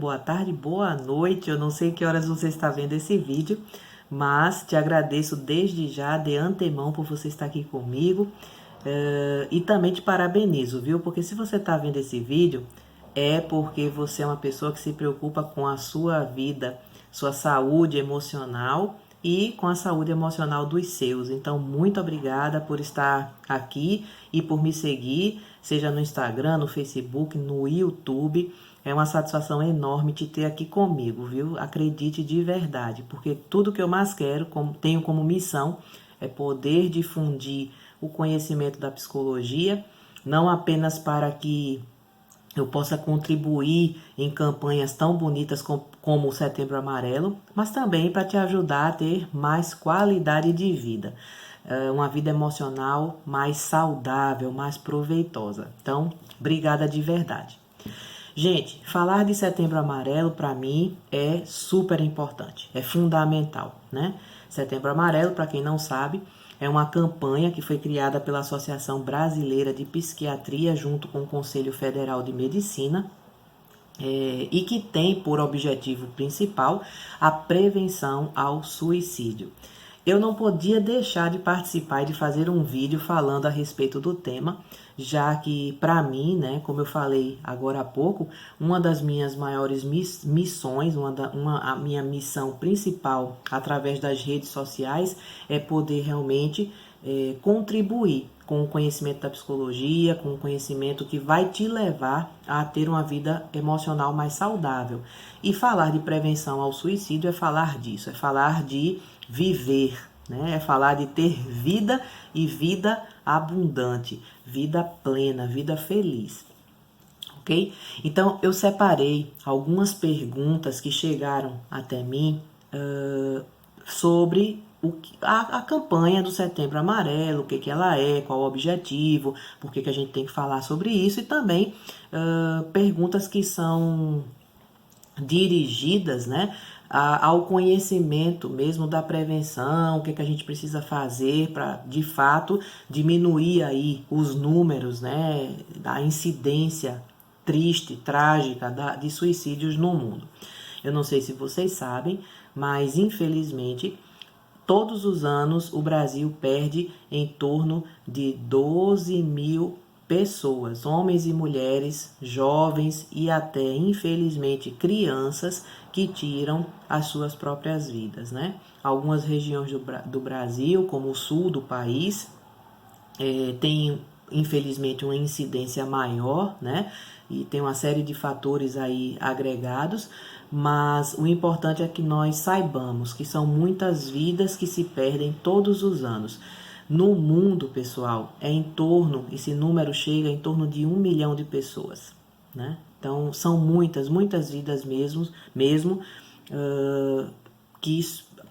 boa tarde, boa noite. Eu não sei que horas você está vendo esse vídeo, mas te agradeço desde já, de antemão, por você estar aqui comigo. E também te parabenizo, viu? Porque se você está vendo esse vídeo, é porque você é uma pessoa que se preocupa com a sua vida, sua saúde emocional e com a saúde emocional dos seus. Então, muito obrigada por estar aqui e por me seguir, seja no Instagram, no Facebook, no YouTube. É uma satisfação enorme te ter aqui comigo, viu? Acredite de verdade, porque tudo que eu mais quero, tenho como missão, é poder difundir o conhecimento da psicologia, não apenas para que eu possa contribuir em campanhas tão bonitas como o Setembro Amarelo, mas também para te ajudar a ter mais qualidade de vida, uma vida emocional mais saudável, mais proveitosa. Então, obrigada de verdade. Gente, falar de Setembro Amarelo para mim é super importante, é fundamental, né? Setembro Amarelo, para quem não sabe, é uma campanha que foi criada pela Associação Brasileira de Psiquiatria junto com o Conselho Federal de Medicina e que tem por objetivo principal a prevenção ao suicídio. Eu não podia deixar de participar e de fazer um vídeo falando a respeito do tema, já que para mim, né, como eu falei agora há pouco, uma das minhas maiores missões, a minha missão principal através das redes sociais é poder realmente contribuir com o conhecimento da psicologia, com o conhecimento que vai te levar a ter uma vida emocional mais saudável. E falar de prevenção ao suicídio é falar disso, é falar de viver, né? É falar de ter vida e vida abundante, vida plena, vida feliz. Ok? Então eu separei algumas perguntas que chegaram até mim sobre a campanha do Setembro Amarelo, o que ela é, qual o objetivo, por que a gente tem que falar sobre isso, e também perguntas que são dirigidas, né, ao conhecimento mesmo da prevenção, o que a gente precisa fazer para, de fato, diminuir aí os números, né, da incidência triste, trágica de suicídios no mundo. Eu não sei se vocês sabem, mas infelizmente todos os anos o Brasil perde em torno de 12 mil pessoas, homens e mulheres, jovens e até, infelizmente, crianças que tiram as suas próprias vidas, né? Algumas regiões do Brasil, como o sul do país, tem, infelizmente, uma incidência maior, né? E tem uma série de fatores aí agregados, mas o importante é que nós saibamos que são muitas vidas que se perdem todos os anos. No mundo, pessoal, esse número chega em torno de 1 milhão de pessoas, né? Então, são muitas vidas mesmo que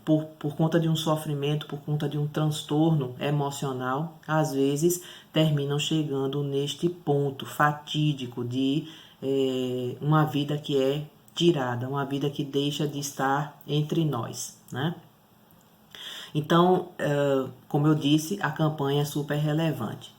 por conta de um sofrimento, por conta de um transtorno emocional, às vezes terminam chegando neste ponto fatídico de uma vida que é tirada, uma vida que deixa de estar entre nós, né? Então, como eu disse, a campanha é super relevante.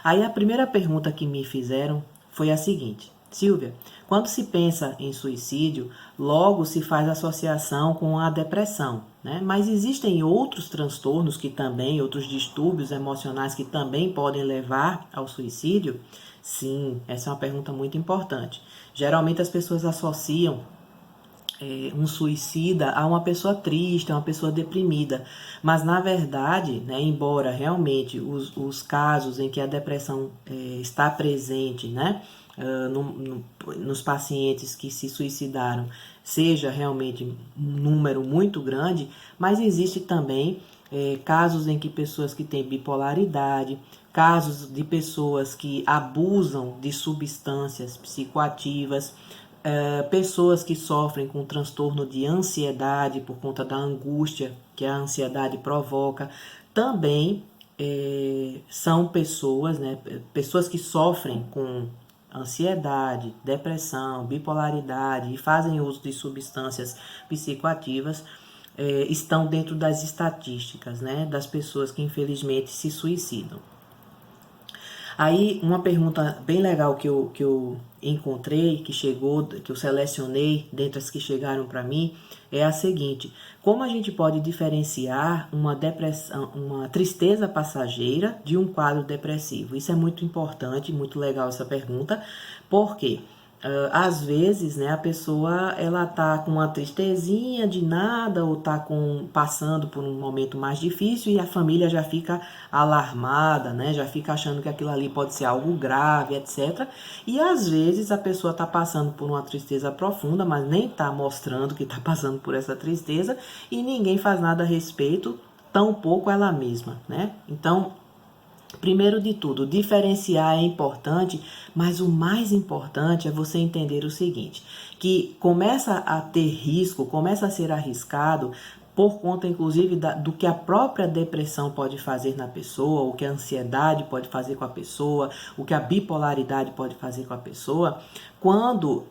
Aí a primeira pergunta que me fizeram foi a seguinte: Silvia, quando se pensa em suicídio, logo se faz associação com a depressão, né? Mas existem outros transtornos outros distúrbios emocionais que também podem levar ao suicídio? Sim, essa é uma pergunta muito importante. Geralmente as pessoas associam um suicida a uma pessoa triste, a uma pessoa deprimida. Mas, na verdade, né, embora realmente os casos em que a depressão está presente, né, nos pacientes que se suicidaram, seja realmente um número muito grande, mas existe também casos em que pessoas que têm bipolaridade, casos de pessoas que abusam de substâncias psicoativas, pessoas que sofrem com transtorno de ansiedade por conta da angústia que a ansiedade provoca, também são pessoas, né, pessoas que sofrem com ansiedade, depressão, bipolaridade e fazem uso de substâncias psicoativas, estão dentro das estatísticas, né, das pessoas que infelizmente se suicidam. Aí, uma pergunta bem legal que eu encontrei, que chegou, que eu selecionei dentre as que chegaram para mim, é a seguinte: como a gente pode diferenciar uma depressão, uma tristeza passageira de um quadro depressivo? Isso é muito importante, muito legal essa pergunta, porque às vezes, né, a pessoa ela tá com uma tristezinha de nada ou tá passando por um momento mais difícil e a família já fica alarmada, né, já fica achando que aquilo ali pode ser algo grave, etc. E às vezes a pessoa tá passando por uma tristeza profunda, mas nem tá mostrando que tá passando por essa tristeza e ninguém faz nada a respeito, tampouco ela mesma, né? Então, primeiro de tudo, diferenciar é importante, mas o mais importante é você entender o seguinte, que começa a ter risco, começa a ser arriscado por conta, inclusive, do que a própria depressão pode fazer na pessoa, o que a ansiedade pode fazer com a pessoa, o que a bipolaridade pode fazer com a pessoa, quando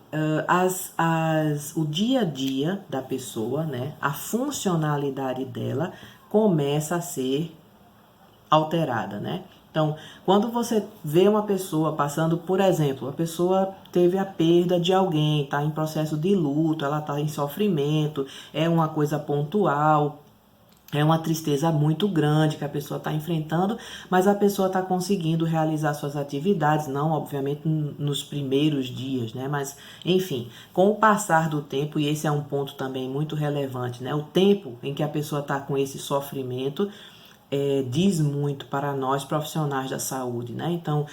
o dia a dia da pessoa, né, a funcionalidade dela começa a ser alterada, né? Então, quando você vê uma pessoa passando, por exemplo, a pessoa teve a perda de alguém, está em processo de luto, ela está em sofrimento, é uma coisa pontual, é uma tristeza muito grande que a pessoa está enfrentando, mas a pessoa está conseguindo realizar suas atividades, não obviamente nos primeiros dias, né? Mas, enfim, com o passar do tempo, e esse é um ponto também muito relevante, né? O tempo em que a pessoa está com esse sofrimento diz muito para nós profissionais da saúde, né? Então,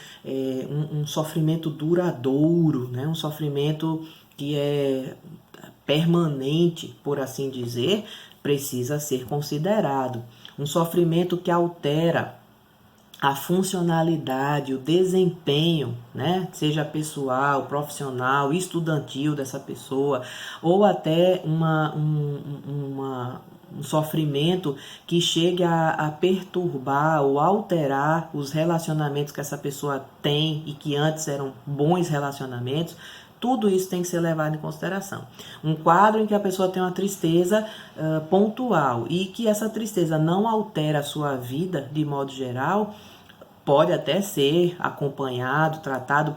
um sofrimento duradouro, né? Um sofrimento que é permanente, por assim dizer, precisa ser considerado. Um sofrimento que altera a funcionalidade, o desempenho, né? Seja pessoal, profissional, estudantil dessa pessoa, ou até um sofrimento que chegue a perturbar ou alterar os relacionamentos que essa pessoa tem e que antes eram bons relacionamentos. Tudo isso tem que ser levado em consideração. Um quadro em que a pessoa tem uma tristeza pontual e que essa tristeza não altera a sua vida de modo geral, pode até ser acompanhado, tratado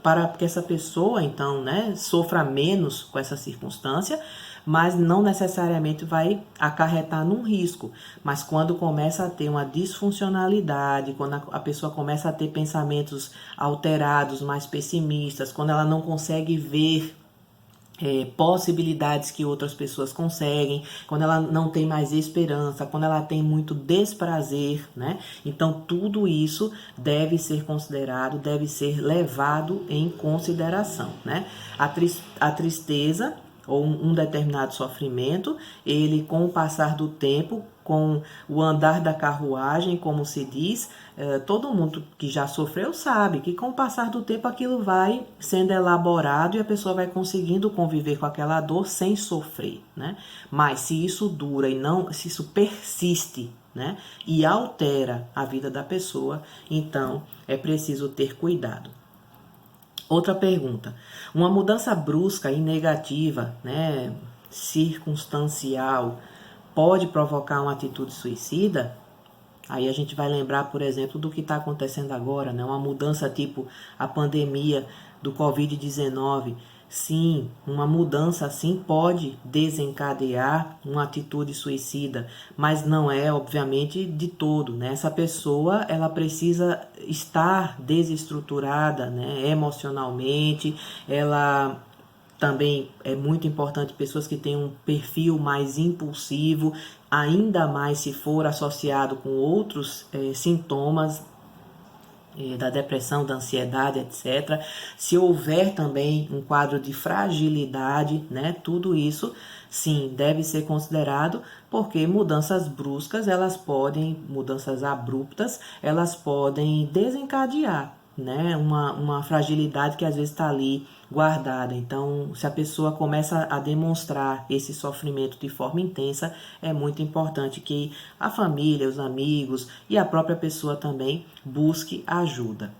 para que essa pessoa, então, né, sofra menos com essa circunstância, mas não necessariamente vai acarretar num risco. Mas quando começa a ter uma disfuncionalidade, quando a pessoa começa a ter pensamentos alterados, mais pessimistas, quando ela não consegue ver possibilidades que outras pessoas conseguem, quando ela não tem mais esperança, quando ela tem muito desprazer, né? Então tudo isso deve ser considerado, deve ser levado em consideração, né? A tristeza ou um determinado sofrimento, ele com o passar do tempo, com o andar da carruagem, como se diz, todo mundo que já sofreu sabe que com o passar do tempo aquilo vai sendo elaborado e a pessoa vai conseguindo conviver com aquela dor sem sofrer, né? Mas se isso dura e não, se isso persiste, né, e altera a vida da pessoa, então é preciso ter cuidado. Outra pergunta: uma mudança brusca e negativa, né, circunstancial, pode provocar uma atitude suicida? Aí a gente vai lembrar, por exemplo, do que está acontecendo agora, né? Uma mudança tipo a pandemia do Covid-19. Sim, uma mudança assim pode desencadear uma atitude suicida, mas não é, obviamente, de todo, né? Essa pessoa, ela precisa estar desestruturada, né? Emocionalmente, ela também é muito importante pessoas que têm um perfil mais impulsivo, ainda mais se for associado com outros sintomas da depressão, da ansiedade, etc. Se houver também um quadro de fragilidade, né, tudo isso, sim, deve ser considerado, porque mudanças bruscas, mudanças abruptas, elas podem desencadear, né, uma fragilidade que às vezes está ali guardada. Então, se a pessoa começa a demonstrar esse sofrimento de forma intensa, é muito importante que a família, os amigos e a própria pessoa também busque ajuda.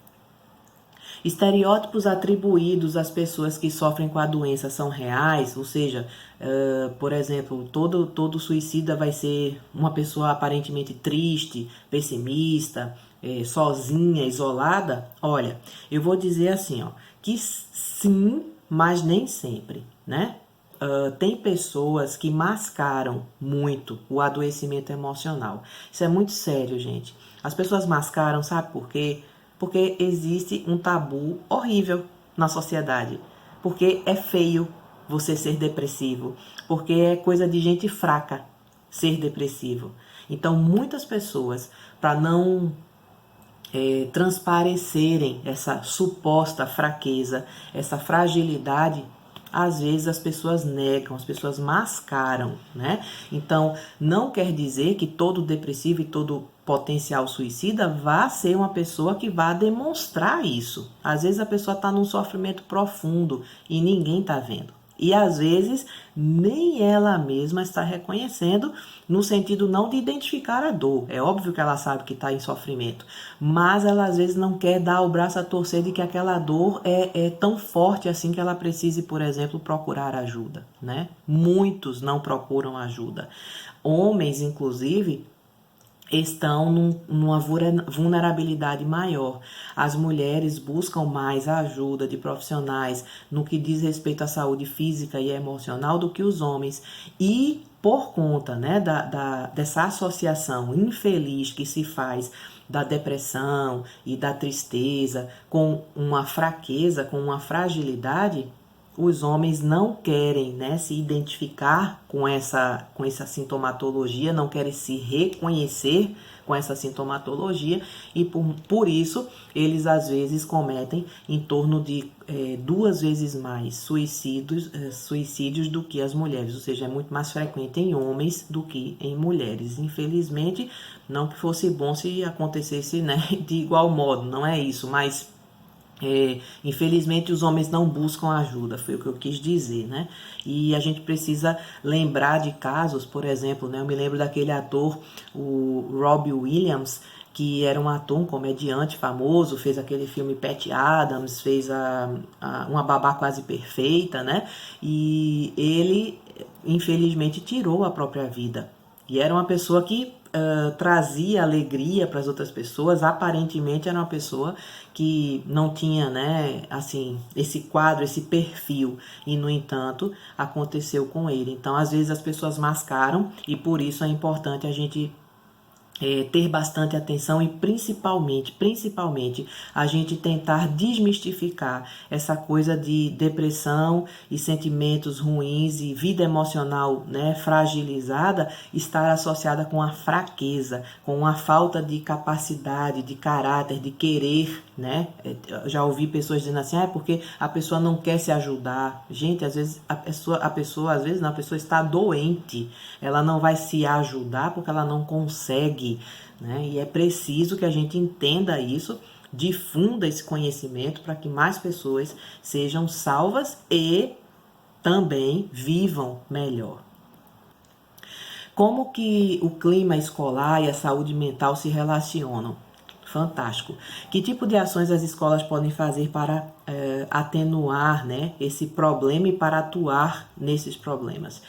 Estereótipos atribuídos às pessoas que sofrem com a doença são reais, ou seja, por exemplo, todo suicida vai ser uma pessoa aparentemente triste, pessimista, sozinha, isolada. Olha, eu vou dizer assim, ó, que sim, mas nem sempre, né? Tem pessoas que mascaram muito o adoecimento emocional. Isso é muito sério, gente. As pessoas mascaram, sabe por quê? Porque existe um tabu horrível na sociedade. Porque é feio você ser depressivo. Porque é coisa de gente fraca ser depressivo. Então, muitas pessoas, para não transparecerem essa suposta fraqueza, essa fragilidade, às vezes as pessoas negam, as pessoas mascaram, né? Então, não quer dizer que todo depressivo e todo potencial suicida vá ser uma pessoa que vá demonstrar isso. Às vezes a pessoa está num sofrimento profundo e ninguém está vendo. E às vezes nem ela mesma está reconhecendo, no sentido não de identificar a dor. É óbvio que ela sabe que está em sofrimento, mas ela às vezes não quer dar o braço a torcer de que aquela dor é tão forte assim que ela precise, por exemplo, procurar ajuda, né? Muitos não procuram ajuda. Homens, inclusive, estão numa vulnerabilidade maior. As mulheres buscam mais a ajuda de profissionais no que diz respeito à saúde física e emocional do que os homens. E por conta, né, dessa associação infeliz que se faz da depressão e da tristeza com uma fraqueza, com uma fragilidade, os homens não querem, né, se identificar com essa sintomatologia, não querem se reconhecer com essa sintomatologia e por isso eles às vezes cometem em torno de 2 vezes mais suicídios do que as mulheres, ou seja, é muito mais frequente em homens do que em mulheres. Infelizmente, não que fosse bom se acontecesse, né, de igual modo, não é isso, mas infelizmente os homens não buscam ajuda, foi o que eu quis dizer, né? E a gente precisa lembrar de casos, por exemplo, né? Eu me lembro daquele ator, o Robbie Williams, que era um ator, um comediante famoso, fez aquele filme Patch Adams, fez Uma Babá Quase Perfeita, né? E ele, infelizmente, tirou a própria vida. E era uma pessoa que trazia alegria para as outras pessoas. Aparentemente era uma pessoa que não tinha, né, assim, esse quadro, esse perfil, e no entanto aconteceu com ele. Então, às vezes as pessoas mascaram e por isso é importante a gente ter bastante atenção e principalmente a gente tentar desmistificar essa coisa de depressão e sentimentos ruins e vida emocional, né, fragilizada, estar associada com a fraqueza, com a falta de capacidade, de caráter, de querer, né? Eu já ouvi pessoas dizendo assim, porque a pessoa não quer se ajudar. Gente, às vezes a pessoa está doente, ela não vai se ajudar porque ela não consegue, né? E é preciso que a gente entenda isso, difunda esse conhecimento para que mais pessoas sejam salvas e também vivam melhor. Como que o clima escolar e a saúde mental se relacionam? Fantástico. Que tipo de ações as escolas podem fazer para atenuar, né, esse problema e para atuar nesses problemas?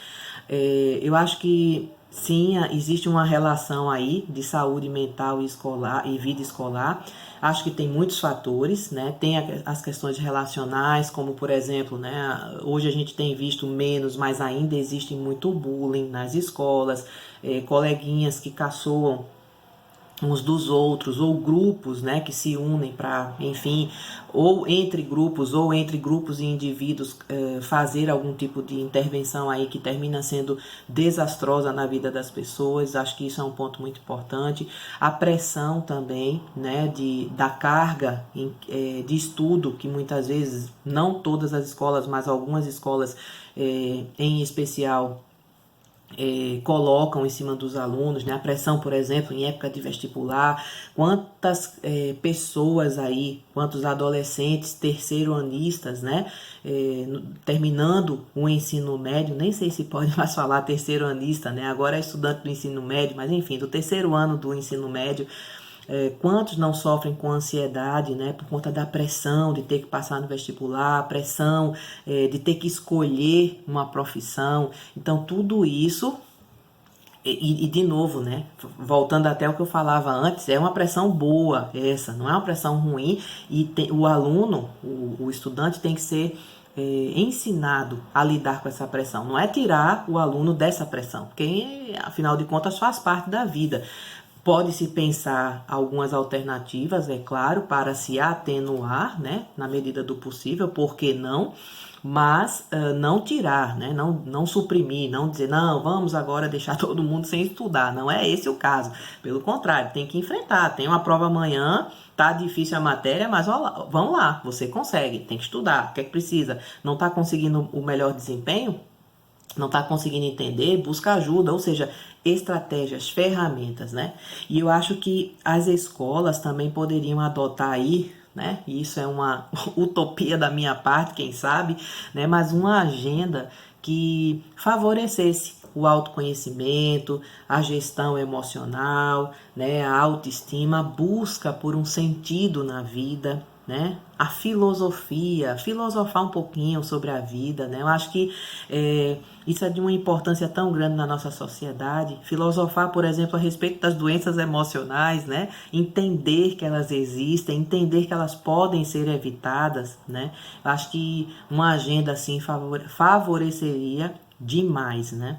Eu acho que sim, existe uma relação aí de saúde mental e escolar e vida escolar. Acho que tem muitos fatores, né? Tem as questões relacionais, como por exemplo, né? Hoje a gente tem visto menos, mas ainda existe muito bullying nas escolas, coleguinhas que caçoam uns dos outros, ou grupos, né, que se unem para, enfim, ou entre grupos e indivíduos fazer algum tipo de intervenção aí que termina sendo desastrosa na vida das pessoas. Acho que isso é um ponto muito importante. A pressão também, né, da carga de estudo, que muitas vezes, não todas as escolas, mas algumas escolas em especial, colocam em cima dos alunos, né? A pressão, por exemplo, em época de vestibular, quantas pessoas aí, quantos adolescentes terceiro-anistas, né? Terminando o ensino médio, nem sei se pode mais falar terceiro-anista, né? Agora é estudante do ensino médio, mas enfim, do terceiro ano do ensino médio, Quantos não sofrem com ansiedade, né, por conta da pressão de ter que passar no vestibular, pressão de ter que escolher uma profissão. Então, tudo isso, e de novo, né, voltando até o que eu falava antes, é uma pressão boa essa, não é uma pressão ruim, e o aluno, o estudante tem que ser ensinado a lidar com essa pressão. Não é tirar o aluno dessa pressão, porque afinal de contas faz parte da vida. Pode-se pensar algumas alternativas, é claro, para se atenuar, né, na medida do possível, por que não? Mas não tirar, né, não suprimir, não dizer, não, vamos agora deixar todo mundo sem estudar. Não é esse o caso. Pelo contrário, tem que enfrentar. Tem uma prova amanhã, tá difícil a matéria, mas vamos lá, você consegue, tem que estudar. O que é que precisa? Não está conseguindo o melhor desempenho? Não está conseguindo entender, busca ajuda, ou seja, estratégias, ferramentas, né? E eu acho que as escolas também poderiam adotar aí, né? E isso é uma utopia da minha parte, quem sabe, né? Mas uma agenda que favorecesse o autoconhecimento, a gestão emocional, né? A autoestima, a busca por um sentido na vida, né? A filosofia, filosofar um pouquinho sobre a vida, né? Eu acho que isso é de uma importância tão grande na nossa sociedade. Filosofar, por exemplo, a respeito das doenças emocionais, né? Entender que elas existem, entender que elas podem ser evitadas, né? Eu acho que uma agenda assim favoreceria demais, né?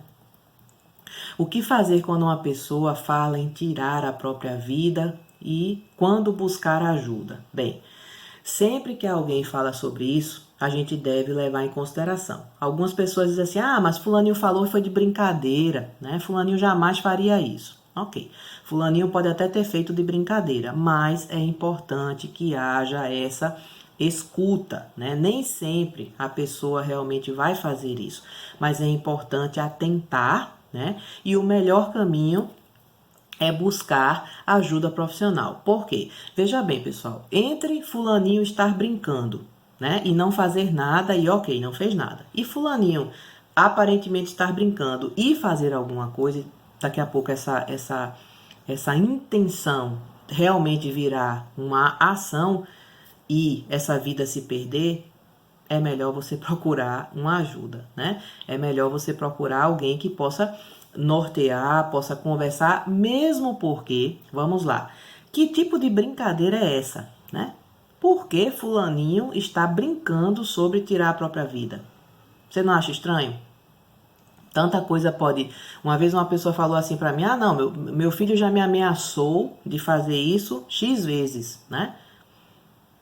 O que fazer quando uma pessoa fala em tirar a própria vida e quando buscar ajuda? Bem, sempre que alguém fala sobre isso, a gente deve levar em consideração. Algumas pessoas dizem assim, mas fulaninho falou e foi de brincadeira, né? Fulaninho jamais faria isso. Ok, fulaninho pode até ter feito de brincadeira, mas é importante que haja essa escuta, né? Nem sempre a pessoa realmente vai fazer isso, mas é importante atentar, né? E o melhor caminho é buscar ajuda profissional. Por quê? Veja bem, pessoal, entre fulaninho estar brincando, né, e não fazer nada, e ok, não fez nada, e fulaninho aparentemente estar brincando e fazer alguma coisa, daqui a pouco essa intenção realmente virar uma ação e essa vida se perder, é melhor você procurar uma ajuda, né? É melhor você procurar alguém que possa nortear, possa conversar, mesmo porque, vamos lá, que tipo de brincadeira é essa, né? Por que fulaninho está brincando sobre tirar a própria vida? Você não acha estranho? Tanta coisa pode... Uma vez uma pessoa falou assim para mim, não, meu filho já me ameaçou de fazer isso X vezes, né?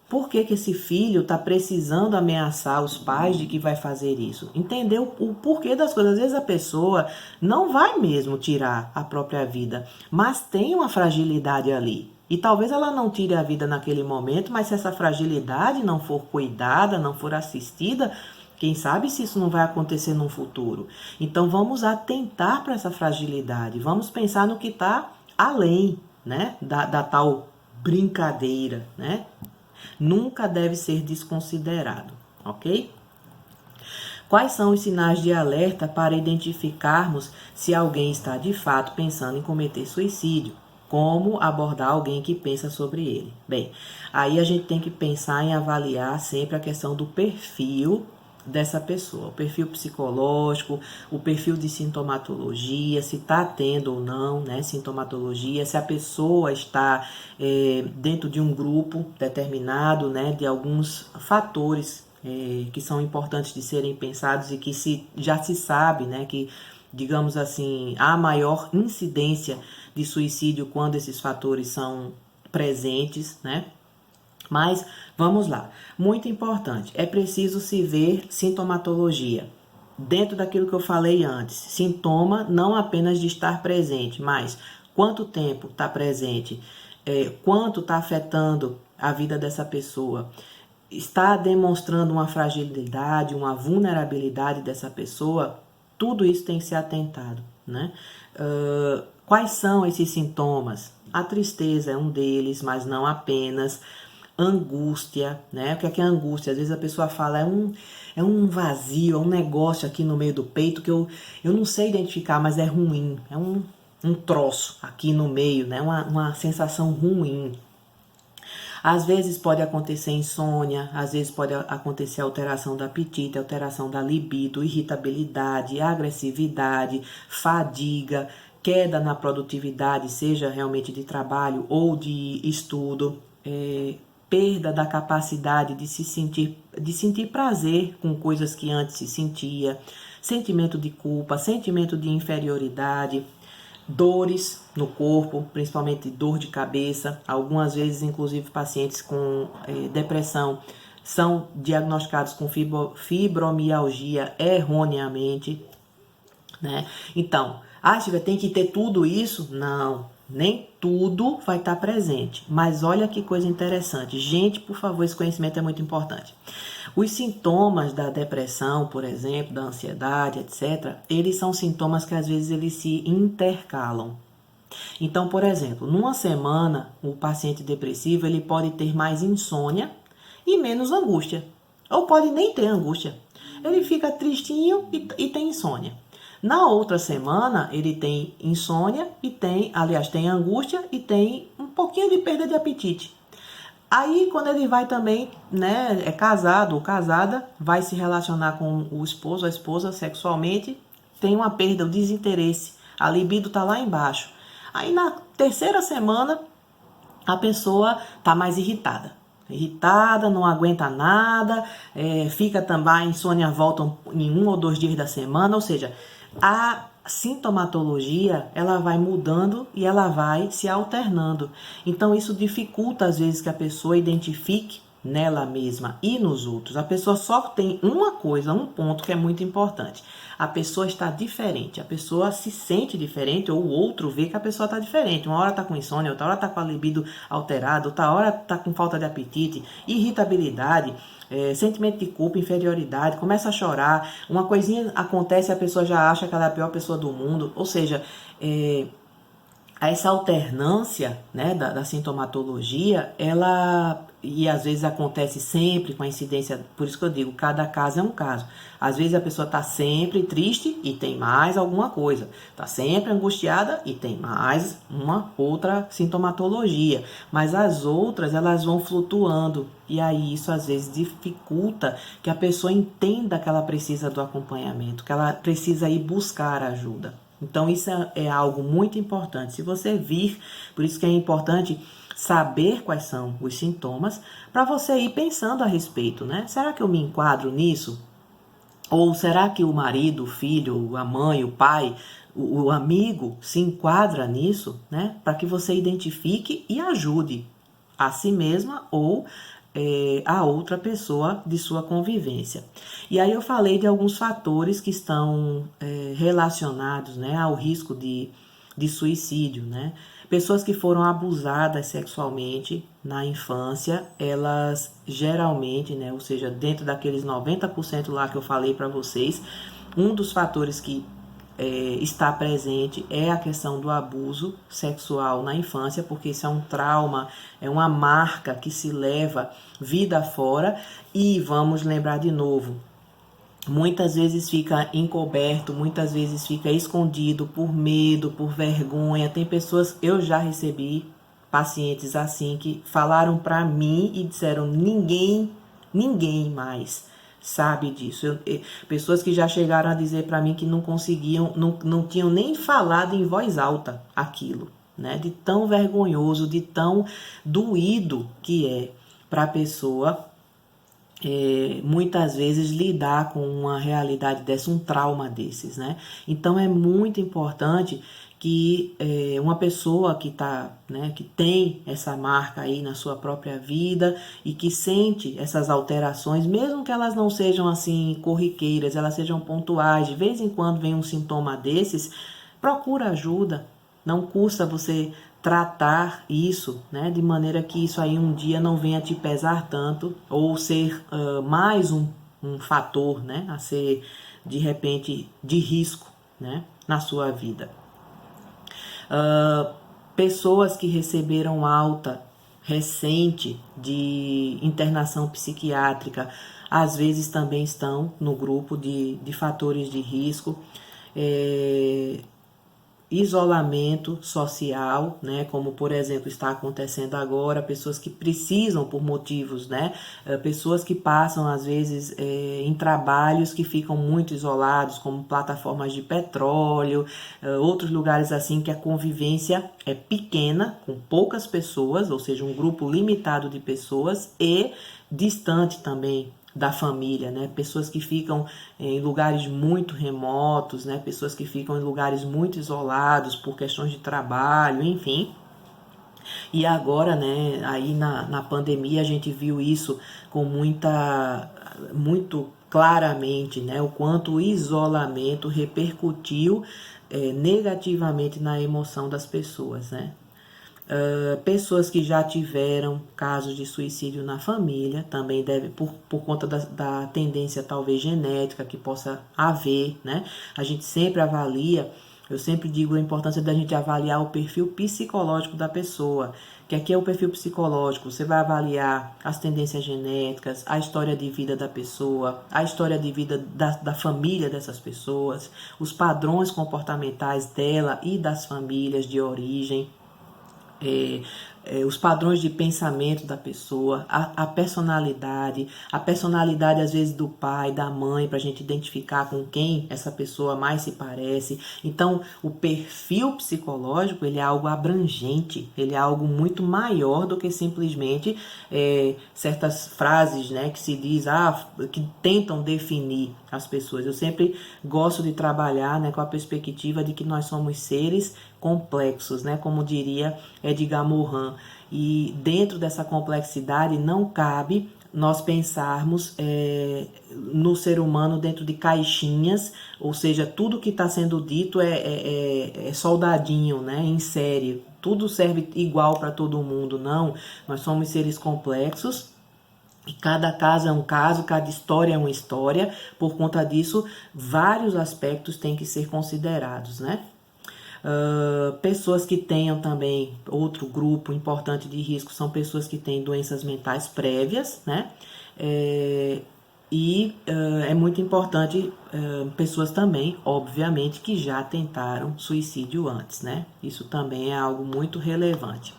Por que esse filho está precisando ameaçar os pais de que vai fazer isso? Entendeu o porquê das coisas. Às vezes a pessoa não vai mesmo tirar a própria vida, mas tem uma fragilidade ali. E talvez ela não tire a vida naquele momento, mas se essa fragilidade não for cuidada, não for assistida, quem sabe se isso não vai acontecer no futuro. Então vamos atentar para essa fragilidade, vamos pensar no que está além, né, da tal brincadeira, né? Nunca deve ser desconsiderado, ok? Quais são os sinais de alerta para identificarmos se alguém está de fato pensando em cometer suicídio? Como abordar alguém que pensa sobre ele? Bem, aí a gente tem que pensar em avaliar sempre a questão do perfil dessa pessoa, o perfil psicológico, o perfil de sintomatologia, se está tendo ou não, né, sintomatologia, se a pessoa está dentro de um grupo determinado, né, de alguns fatores que são importantes de serem pensados e que já se sabe, né, que, digamos assim, há maior incidência de suicídio quando esses fatores são presentes, né? Mas vamos lá, muito importante, é preciso se ver sintomatologia. Dentro daquilo que eu falei antes, sintoma não apenas de estar presente, mas quanto tempo está presente, quanto está afetando a vida dessa pessoa, está demonstrando uma fragilidade, uma vulnerabilidade dessa pessoa, tudo isso tem que ser atentado, né? Quais são esses sintomas? A tristeza é um deles, mas não apenas. Angústia, né? O que é angústia? Às vezes a pessoa fala, é um vazio, é um negócio aqui no meio do peito que eu não sei identificar, mas é ruim. um troço aqui no meio, né? Uma sensação ruim. Às vezes pode acontecer insônia, às vezes pode acontecer alteração do apetite, alteração da libido, irritabilidade, agressividade, fadiga, queda na produtividade, seja realmente de trabalho ou de estudo, perda da capacidade de sentir prazer com coisas que antes se sentia, sentimento de culpa, sentimento de inferioridade, dores no corpo, principalmente dor de cabeça. Algumas vezes, inclusive, pacientes com depressão são diagnosticados com fibromialgia erroneamente, né? Então, Silvia, tem que ter tudo isso? Não, nem tudo vai estar presente. Mas olha que coisa interessante. Gente, por favor, esse conhecimento é muito importante. Os sintomas da depressão, por exemplo, da ansiedade, etc., eles são sintomas que às vezes eles se intercalam. Então, por exemplo, numa semana, o paciente depressivo ele pode ter mais insônia e menos angústia. Ou pode nem ter angústia. Ele fica tristinho e tem insônia. Na outra semana, ele tem insônia e tem angústia e tem um pouquinho de perda de apetite. Aí, quando ele vai também, né, é casado ou casada, vai se relacionar com o esposo, a esposa sexualmente, tem uma perda, o desinteresse, a libido tá lá embaixo. Aí, na terceira semana, a pessoa tá mais irritada, não aguenta nada, fica também, a insônia volta em 1 ou 2 dias da semana, ou seja, a sintomatologia ela vai mudando e ela vai se alternando. Então isso dificulta às vezes que a pessoa identifique nela mesma e nos outros. A pessoa só tem uma coisa, um ponto que é muito importante. A pessoa está diferente, a pessoa se sente diferente ou o outro vê que a pessoa está diferente. Uma hora está com insônia, outra hora está com a libido alterada, outra hora está com falta de apetite, irritabilidade, sentimento de culpa, inferioridade, começa a chorar, uma coisinha acontece e a pessoa já acha que ela é a pior pessoa do mundo. Ou seja, essa alternância, né, da sintomatologia, ela, e às vezes acontece sempre com a incidência, por isso que eu digo, cada caso é um caso. Às vezes a pessoa está sempre triste e tem mais alguma coisa, está sempre angustiada e tem mais uma outra sintomatologia, mas as outras elas vão flutuando e aí isso às vezes dificulta que a pessoa entenda que ela precisa do acompanhamento, que ela precisa ir buscar ajuda. Então isso é algo muito importante. Se você vir, por isso que é importante saber quais são os sintomas, para você ir pensando a respeito, né? Será que eu me enquadro nisso? Ou será que o marido, o filho, a mãe, o pai, o amigo se enquadra nisso, né? Para que você identifique e ajude a si mesma ou a outra pessoa de sua convivência. E aí eu falei de alguns fatores que estão relacionados, né, ao risco de suicídio, né? Pessoas que foram abusadas sexualmente na infância, elas geralmente, né, ou seja, dentro daqueles 90% lá que eu falei para vocês, um dos fatores que está presente é a questão do abuso sexual na infância, porque isso é um trauma, é uma marca que se leva vida fora. E vamos lembrar de novo, muitas vezes fica encoberto, muitas vezes fica escondido por medo, por vergonha. Tem pessoas, eu já recebi pacientes assim que falaram para mim e disseram ninguém mais sabe disso. Pessoas que já chegaram a dizer para mim que não conseguiam, não tinham nem falado em voz alta aquilo, né? De tão vergonhoso, de tão doído que é para a pessoa muitas vezes lidar com uma realidade dessa, um trauma desses, né? Então é muito importante que uma pessoa que tá, né, que tem essa marca aí na sua própria vida e que sente essas alterações, mesmo que elas não sejam assim corriqueiras, elas sejam pontuais, de vez em quando vem um sintoma desses, procura ajuda. Não custa você tratar isso, né, de maneira que isso aí um dia não venha te pesar tanto ou ser mais um fator, né, a ser de repente de risco, né, na sua vida. Pessoas que receberam alta recente de internação psiquiátrica, às vezes também estão no grupo de fatores de risco. isolamento social, né, como por exemplo está acontecendo agora, pessoas que precisam por motivos, né, pessoas que passam às vezes em trabalhos que ficam muito isolados, como plataformas de petróleo, outros lugares assim que a convivência é pequena, com poucas pessoas, ou seja, um grupo limitado de pessoas e distante também da família, né? Pessoas que ficam em lugares muito remotos, né? Pessoas que ficam em lugares muito isolados por questões de trabalho, enfim. E agora, né, aí na pandemia a gente viu isso com muito claramente, né? O quanto o isolamento repercutiu negativamente na emoção das pessoas, né? Pessoas que já tiveram casos de suicídio na família, também deve, por conta da tendência talvez genética que possa haver, né? A gente sempre avalia, eu sempre digo a importância da gente avaliar o perfil psicológico da pessoa, que aqui é o perfil psicológico, você vai avaliar as tendências genéticas, a história de vida da pessoa, a história de vida da família dessas pessoas, os padrões comportamentais dela e das famílias de origem, os padrões de pensamento da pessoa, a personalidade às vezes do pai, da mãe, para a gente identificar com quem essa pessoa mais se parece. Então, o perfil psicológico, ele é algo abrangente, ele é algo muito maior do que simplesmente certas frases, né, que se diz, que tentam definir as pessoas. Eu sempre gosto de trabalhar, né, com a perspectiva de que nós somos seres complexos, né, como diria Edgar Morin. E dentro dessa complexidade não cabe nós pensarmos no ser humano dentro de caixinhas, ou seja, tudo que está sendo dito é soldadinho, né, em série, tudo serve igual para todo mundo. Não, nós somos seres complexos. E cada caso é um caso, cada história é uma história. Por conta disso, vários aspectos têm que ser considerados, né? Pessoas que tenham também, outro grupo importante de risco, são pessoas que têm doenças mentais prévias, né? É muito importante pessoas também, obviamente, que já tentaram suicídio antes, né? Isso também é algo muito relevante.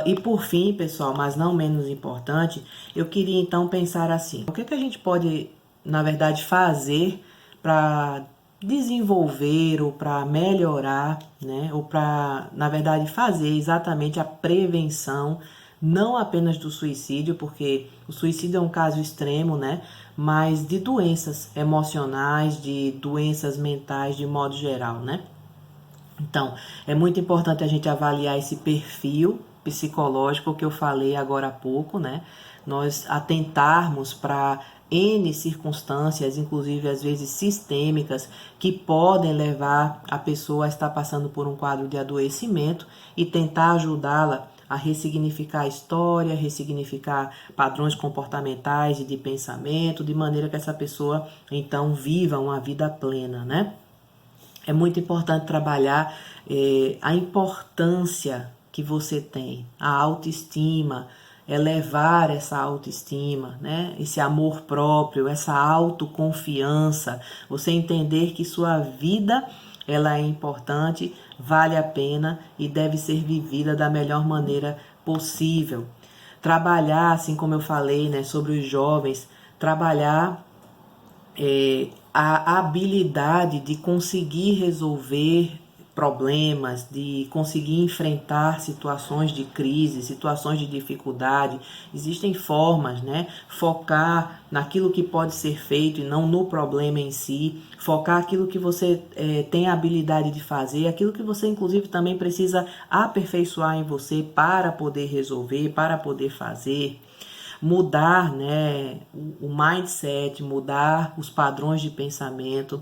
E por fim, pessoal, mas não menos importante, eu queria então pensar assim: o que a gente pode, na verdade, fazer para desenvolver ou para melhorar, né? Ou para, na verdade, fazer exatamente a prevenção, não apenas do suicídio, porque o suicídio é um caso extremo, né? Mas de doenças emocionais, de doenças mentais de modo geral, né? Então, é muito importante a gente avaliar esse perfil psicológico que eu falei agora há pouco, né? Nós atentarmos para N circunstâncias, inclusive às vezes sistêmicas, que podem levar a pessoa a estar passando por um quadro de adoecimento e tentar ajudá-la a ressignificar a história, ressignificar padrões comportamentais e de pensamento, de maneira que essa pessoa então viva uma vida plena, né? É muito importante trabalhar a importância que você tem, a autoestima, elevar essa autoestima, né? Esse amor próprio, essa autoconfiança, você entender que sua vida ela é importante, vale a pena e deve ser vivida da melhor maneira possível. Trabalhar, assim como eu falei, né, sobre os jovens, trabalhar a habilidade de conseguir resolver problemas, de conseguir enfrentar situações de crise, situações de dificuldade. Existem formas, né? Focar naquilo que pode ser feito e não no problema em si. Focar aquilo que você tem a habilidade de fazer, aquilo que você inclusive também precisa aperfeiçoar em você para poder resolver, para poder fazer. Mudar, né, o mindset, mudar os padrões de pensamento.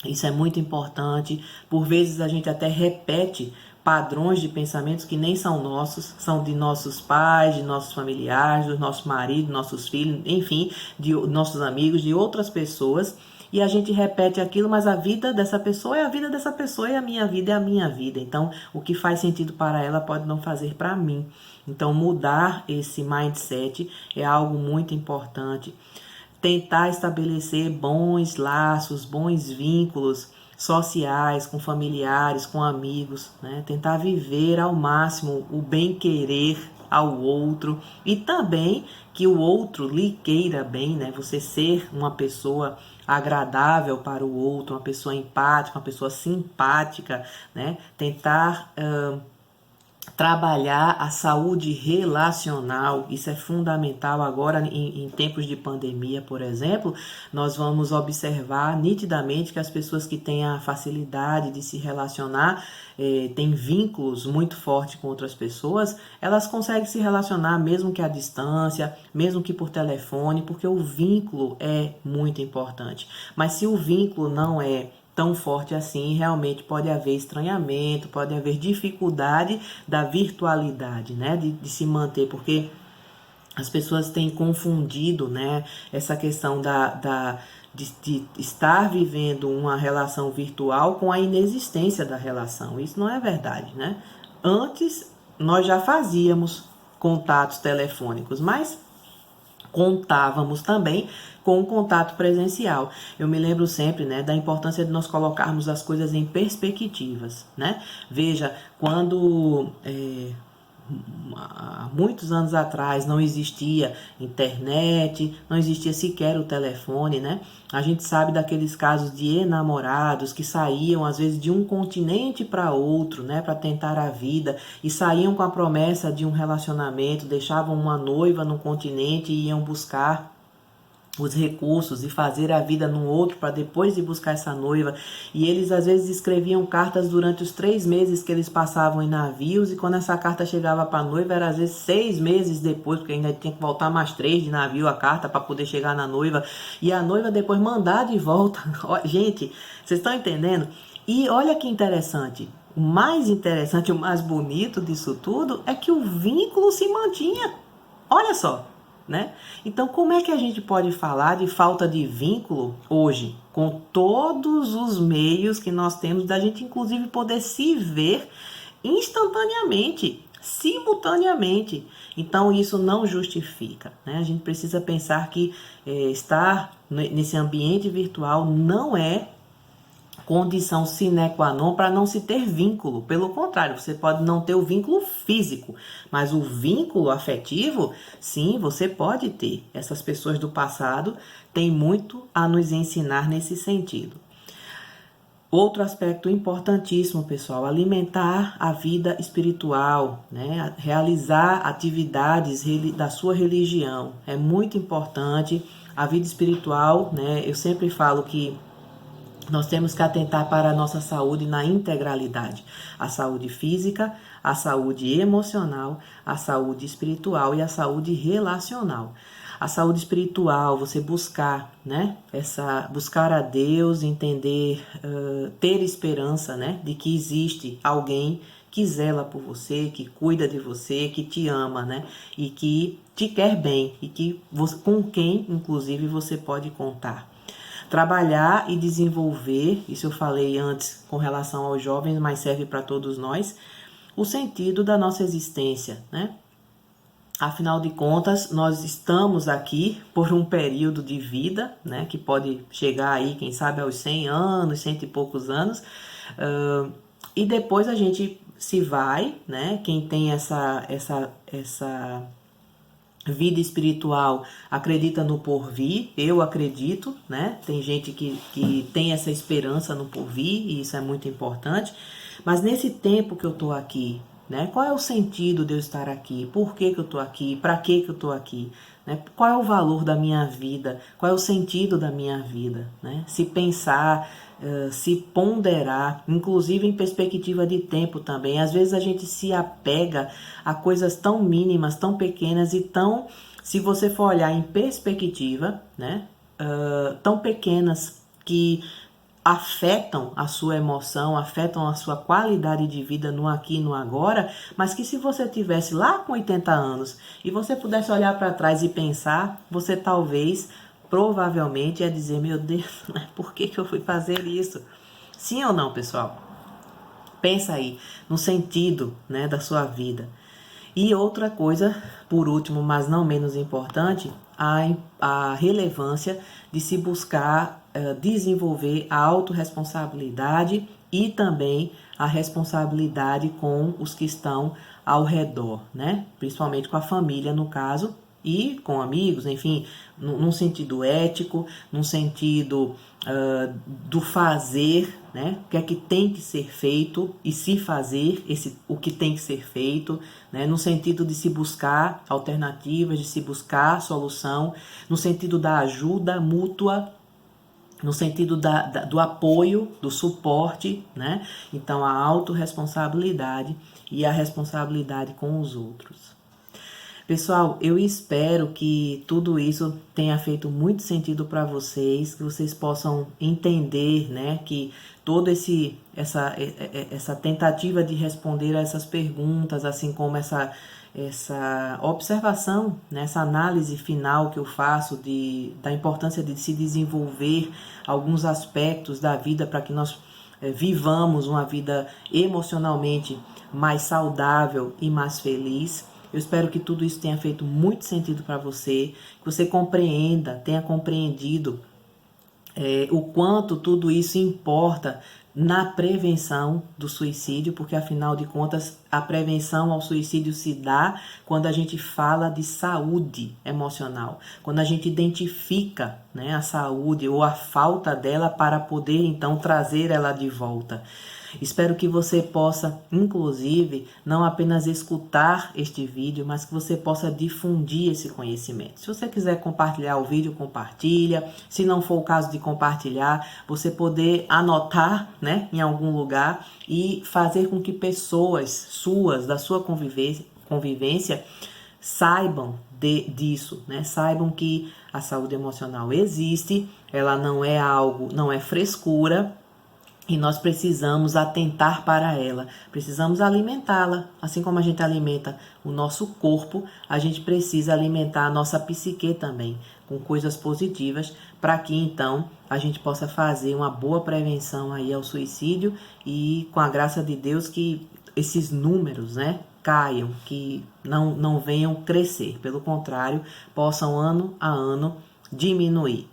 Isso é muito importante. Por vezes a gente até repete padrões de pensamentos que nem são nossos, são de nossos pais, de nossos familiares, dos nossos maridos, nossos filhos, enfim, de nossos amigos, de outras pessoas. E a gente repete aquilo, mas a vida dessa pessoa é a vida dessa pessoa e a minha vida é a minha vida. Então, o que faz sentido para ela pode não fazer para mim. Então, mudar esse mindset é algo muito importante. Tentar estabelecer bons laços, bons vínculos sociais, com familiares, com amigos, né? Tentar viver ao máximo o bem-querer ao outro e também que o outro lhe queira bem, né? Você ser uma pessoa agradável para o outro, uma pessoa empática, uma pessoa simpática, né? Tentar trabalhar a saúde relacional, isso é fundamental agora em tempos de pandemia, por exemplo, nós vamos observar nitidamente que as pessoas que têm a facilidade de se relacionar, têm vínculos muito fortes com outras pessoas, elas conseguem se relacionar mesmo que à distância, mesmo que por telefone, porque o vínculo é muito importante. Mas se o vínculo não é tão forte assim, realmente pode haver estranhamento, pode haver dificuldade da virtualidade, né, de se manter, porque as pessoas têm confundido, né, essa questão de estar vivendo uma relação virtual com a inexistência da relação. Isso não é verdade, né? Antes nós já fazíamos contatos telefônicos, mas contávamos também com o contato presencial. Eu me lembro sempre, né, da importância de nós colocarmos as coisas em perspectivas, né? Veja, quando há muitos anos atrás não existia internet, não existia sequer o telefone, né? A gente sabe daqueles casos de enamorados que saíam às vezes de um continente para outro, né, para tentar a vida e saíam com a promessa de um relacionamento, deixavam uma noiva no continente e iam buscar os recursos e fazer a vida no outro para depois ir buscar essa noiva. E eles às vezes escreviam cartas durante os 3 meses que eles passavam em navios, e quando essa carta chegava para a noiva era às vezes 6 meses depois, porque ainda tinha que voltar mais 3 de navio a carta para poder chegar na noiva, e a noiva depois mandar de volta. Gente, vocês estão entendendo? E olha que interessante, o mais interessante, o mais bonito disso tudo é que o vínculo se mantinha. Olha só, né? Então, como é que a gente pode falar de falta de vínculo hoje, com todos os meios que nós temos da gente, inclusive, poder se ver instantaneamente, simultaneamente? Então, isso não justifica, né? A gente precisa pensar que estar nesse ambiente virtual não é condição sine qua non para não se ter vínculo. Pelo contrário, você pode não ter o vínculo físico, mas o vínculo afetivo, sim, você pode ter. Essas pessoas do passado têm muito a nos ensinar nesse sentido. Outro aspecto importantíssimo, pessoal, alimentar a vida espiritual, né? Realizar atividades da sua religião. É muito importante. A vida espiritual, né? Eu sempre falo que nós temos que atentar para a nossa saúde na integralidade. A saúde física, a saúde emocional, a saúde espiritual e a saúde relacional. A saúde espiritual, você buscar, né? Buscar a Deus, entender, ter esperança, né? De que existe alguém que zela por você, que cuida de você, que te ama, né? E que te quer bem e com quem, inclusive, você pode contar. Trabalhar e desenvolver, isso eu falei antes com relação aos jovens, mas serve para todos nós, o sentido da nossa existência, né? Afinal de contas, nós estamos aqui por um período de vida, né? Que pode chegar aí, quem sabe, aos 100 anos, 100 e poucos anos, e depois a gente se vai, né? Quem tem essa vida espiritual acredita no porvir, eu acredito, né? Tem gente que tem essa esperança no porvir e isso é muito importante. Mas nesse tempo que eu tô aqui, né? Qual é o sentido de eu estar aqui? Por que eu tô aqui? Para que eu tô aqui? Né? Qual é o valor da minha vida? Qual é o sentido da minha vida? Né? Se pensar, se ponderar, inclusive em perspectiva de tempo também. Às vezes a gente se apega a coisas tão mínimas, tão pequenas e tão, se você for olhar em perspectiva, né, tão pequenas que afetam a sua emoção, afetam a sua qualidade de vida no aqui e no agora, mas que se você tivesse lá com 80 anos e você pudesse olhar para trás e pensar, você provavelmente ia dizer, meu Deus, por que eu fui fazer isso? Sim ou não, pessoal? Pensa aí no sentido, né, da sua vida. E outra coisa, por último, mas não menos importante, a relevância de se buscar desenvolver a autorresponsabilidade e também a responsabilidade com os que estão ao redor, né? Principalmente com a família, no caso, e com amigos, enfim, num sentido ético, num sentido do fazer, né? O que é que tem que ser feito e se fazer o que tem que ser feito, né? No sentido de se buscar alternativas, de se buscar solução, no sentido da ajuda mútua, no sentido do apoio, do suporte, né? Então, a autorresponsabilidade e a responsabilidade com os outros. Pessoal, eu espero que tudo isso tenha feito muito sentido para vocês, que vocês possam entender, né, que toda essa tentativa de responder a essas perguntas, assim como essa observação, né, essa análise final que eu faço da importância de se desenvolver alguns aspectos da vida para que nós vivamos uma vida emocionalmente mais saudável e mais feliz. Eu espero que tudo isso tenha feito muito sentido para você, que você compreenda, tenha compreendido o quanto tudo isso importa na prevenção do suicídio, porque afinal de contas a prevenção ao suicídio se dá quando a gente fala de saúde emocional, quando a gente identifica, né, a saúde ou a falta dela para poder então trazer ela de volta. Espero que você possa, inclusive, não apenas escutar este vídeo, mas que você possa difundir esse conhecimento. Se você quiser compartilhar o vídeo, compartilha. Se não for o caso de compartilhar, você poder anotar, né, em algum lugar e fazer com que pessoas suas, da sua convivência saibam disso, né? Saibam que a saúde emocional existe, ela não é algo, não é frescura, e nós precisamos atentar para ela, precisamos alimentá-la. Assim como a gente alimenta o nosso corpo, a gente precisa alimentar a nossa psique também, com coisas positivas, para que então a gente possa fazer uma boa prevenção aí ao suicídio e, com a graça de Deus, que esses números, né, caiam, que não venham crescer, pelo contrário, possam ano a ano diminuir.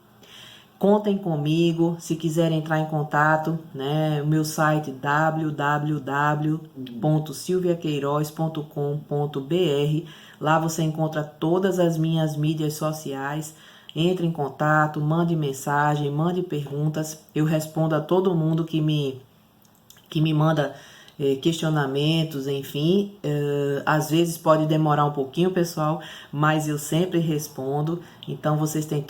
Contem comigo, se quiserem entrar em contato, né, o meu site www.silviaqueiroz.com.br. Lá você encontra todas as minhas mídias sociais. Entre em contato, mande mensagem, mande perguntas. Eu respondo a todo mundo que me manda questionamentos, enfim. Às vezes pode demorar um pouquinho, pessoal, mas eu sempre respondo. Então vocês têm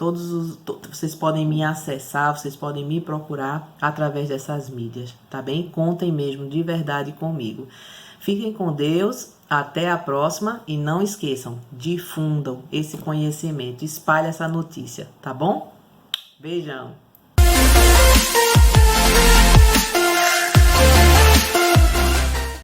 vocês podem me acessar, vocês podem me procurar através dessas mídias, tá bem? Contem mesmo de verdade comigo. Fiquem com Deus, até a próxima e não esqueçam, difundam esse conhecimento, espalhe essa notícia, tá bom? Beijão!